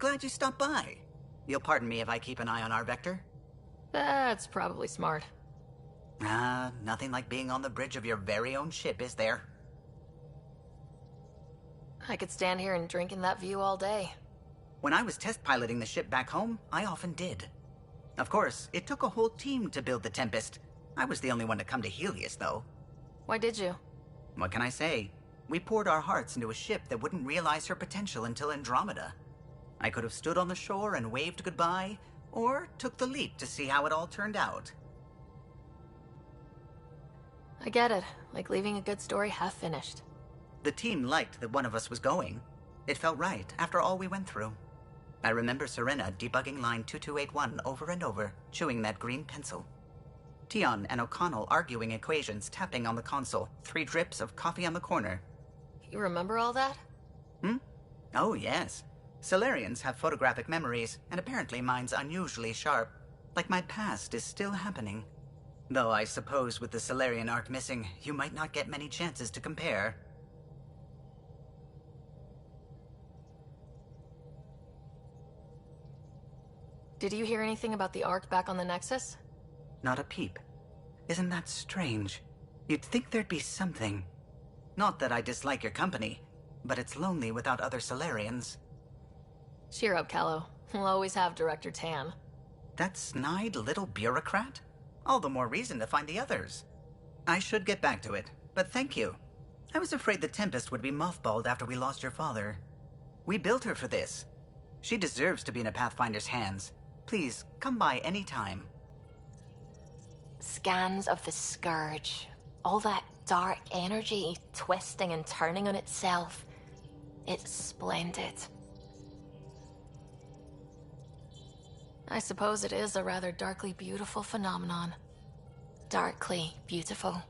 glad you stopped by. You'll pardon me if I keep an eye on our vector? That's probably smart. Nothing like being on the bridge of your very own ship, is there? I could stand here and drink in that view all day. When I was test piloting the ship back home, I often did. Of course, it took a whole team to build the Tempest. I was the only one to come to Helios, though. Why did you? What can I say? We poured our hearts into a ship that wouldn't realize her potential until Andromeda. I could have stood on the shore and waved goodbye, or took the leap to see how it all turned out. I get it. Like leaving a good story half finished. The team liked that one of us was going. It felt right after all we went through. I remember Serena debugging line 2281 over and over, chewing that green pencil. Tion and O'Connell arguing equations, tapping on the console, 3 drips of coffee on the corner. You remember all that? Oh, yes. Solarians have photographic memories, and apparently mine's unusually sharp. Like my past is still happening. Though I suppose with the Solarian arc missing, you might not get many chances to compare. Did you hear anything about the arc back on the Nexus? Not a peep. Isn't that strange? You'd think there'd be something. Not that I dislike your company, but it's lonely without other Solarians. Cheer up, Callow. We'll always have Director Tan. That snide little bureaucrat? All the more reason to find the others. I should get back to it, but thank you. I was afraid the Tempest would be mothballed after we lost your father. We built her for this. She deserves to be in a Pathfinder's hands. Please, come by any time. Scans of the Scourge. All that dark energy twisting and turning on itself. It's splendid. I suppose it is a rather darkly beautiful phenomenon. Darkly beautiful.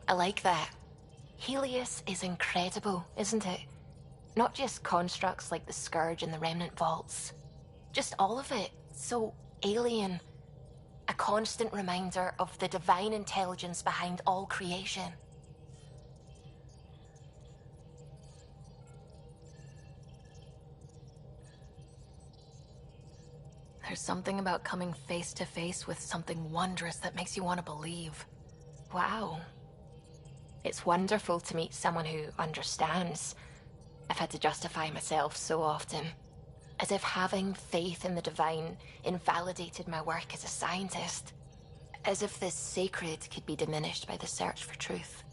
I like that. Helios is incredible, isn't it? Not just constructs like the Scourge and the Remnant Vaults. Just all of it. So alien. A constant reminder of the divine intelligence behind all creation. There's something about coming face to face with something wondrous that makes you want to believe. Wow. It's wonderful to meet someone who understands. I've had to justify myself so often. As if having faith in the divine invalidated my work as a scientist. As if the sacred could be diminished by the search for truth.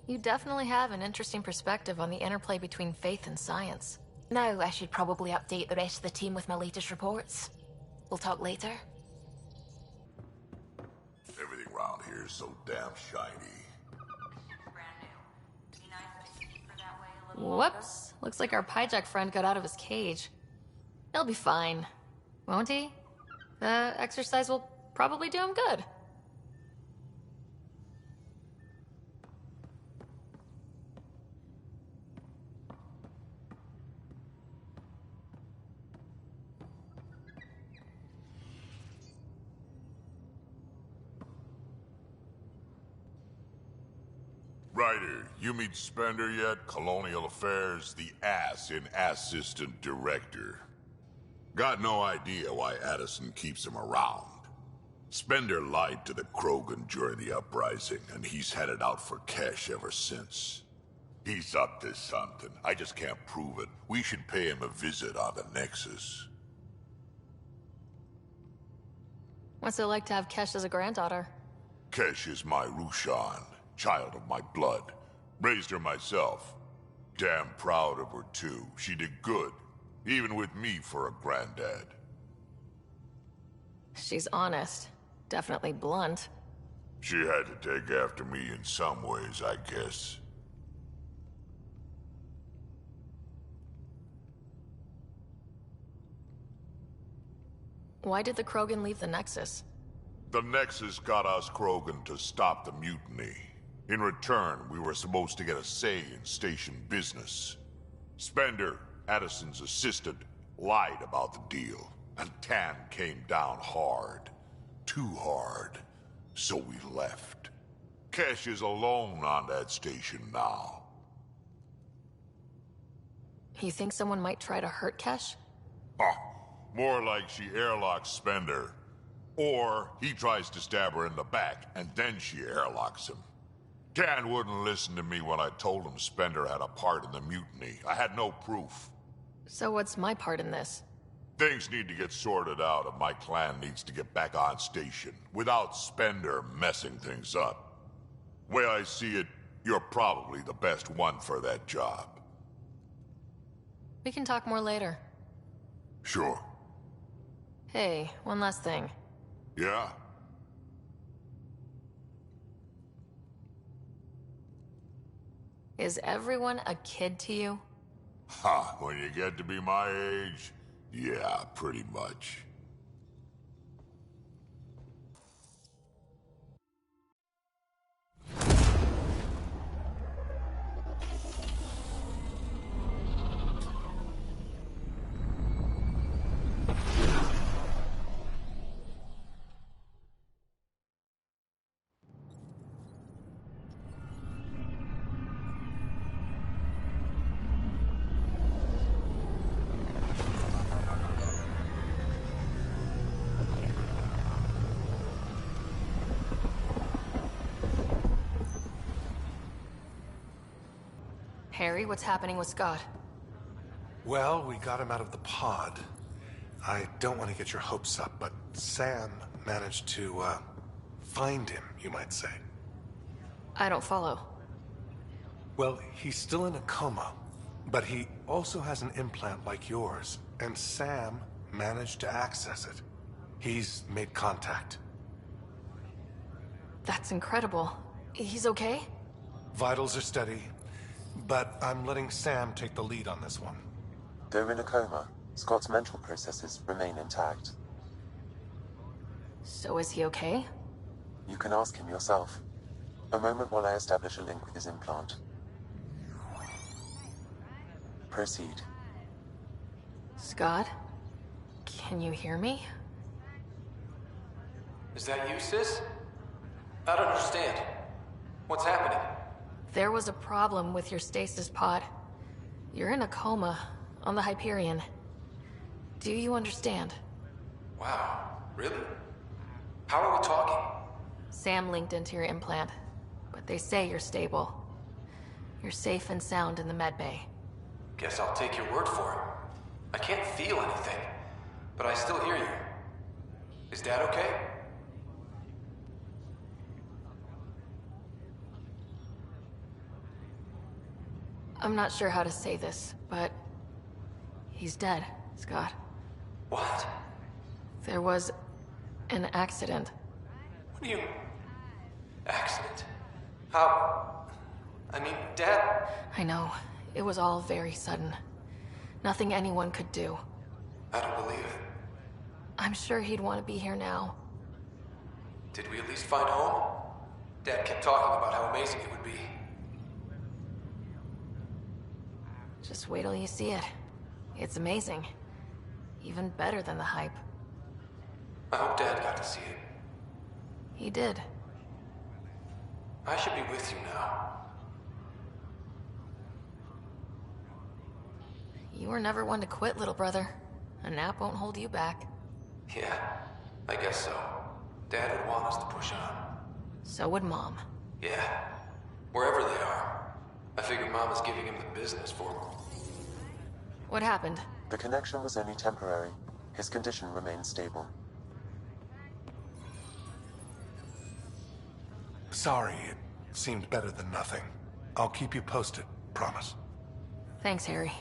You definitely have an interesting perspective on the interplay between faith and science. Now I should probably update the rest of the team with my latest reports. We'll talk later. Everything around here is so damn shiny. Whoops. Looks like our Pyjack friend got out of his cage. He'll be fine. Won't he? The exercise will probably do him good. Ryder, you meet Spender yet? Colonial Affairs, the ass in Assistant Director. Got no idea why Addison keeps him around. Spender lied to the Krogan during the uprising, and he's had it out for cash ever since. He's up to something. I just can't prove it. We should pay him a visit on the Nexus. What's it like to have Kesh as a granddaughter? Kesh is my Rushan, child of my blood. Raised her myself. Damn proud of her too. She did good, even with me for a granddad. She's honest. Definitely blunt. She had to take after me in some ways, I guess. Why did the Krogan leave the Nexus? The Nexus got us Krogan to stop the mutiny. In return, we were supposed to get a say in station business. Spender, Addison's assistant, lied about the deal, and Tan came down hard. Too hard. So we left. Kesh is alone on that station now. You think someone might try to hurt Kesh? Huh. More like she airlocks Spender. Or he tries to stab her in the back, and then she airlocks him. Can wouldn't listen to me when I told him Spender had a part in the mutiny. I had no proof. So what's my part in this? Things need to get sorted out, and my clan needs to get back on station, without Spender messing things up. Way I see it, you're probably the best one for that job. We can talk more later. Sure. Hey, one last thing. Yeah? Is everyone a kid to you? Ha, when you get to be my age, yeah, pretty much. Harry, what's happening with Scott? Well, we got him out of the pod. I don't want to get your hopes up, but Sam managed to, find him, you might say. I don't follow. Well, he's still in a coma, but he also has an implant like yours, and Sam managed to access it. He's made contact. That's incredible. He's okay? Vitals are steady, but I'm letting Sam take the lead on this one. Though in a coma, Scott's mental processes remain intact. So is he okay? You can ask him yourself. A moment while I establish a link with his implant. Proceed. Scott? Can you hear me? Is that you, sis? I don't understand. What's happening? There was a problem with your stasis pod. You're in a coma on the Hyperion. Do you understand? Wow, really? How are we talking? Sam linked into your implant, but they say you're stable. You're safe and sound in the medbay. Guess I'll take your word for it. I can't feel anything, but I still hear you. Is Dad okay? I'm not sure how to say this, but he's dead, Scott. What? There was an accident. What do you... Accident? How... I mean, Dad... I know. It was all very sudden. Nothing anyone could do. I don't believe it. I'm sure he'd want to be here now. Did we at least find home? Dad kept talking about how amazing it would be. Just wait till you see it. It's amazing. Even better than the hype. I hope Dad got to see it. He did. I should be with you now. You were never one to quit, little brother. A nap won't hold you back. Yeah, I guess so. Dad would want us to push on. So would Mom. Yeah, wherever they are. I figure Mama's giving him the business for him. What happened? The connection was only temporary. His condition remains stable. Sorry, it seemed better than nothing. I'll keep you posted, promise. Thanks, Harry.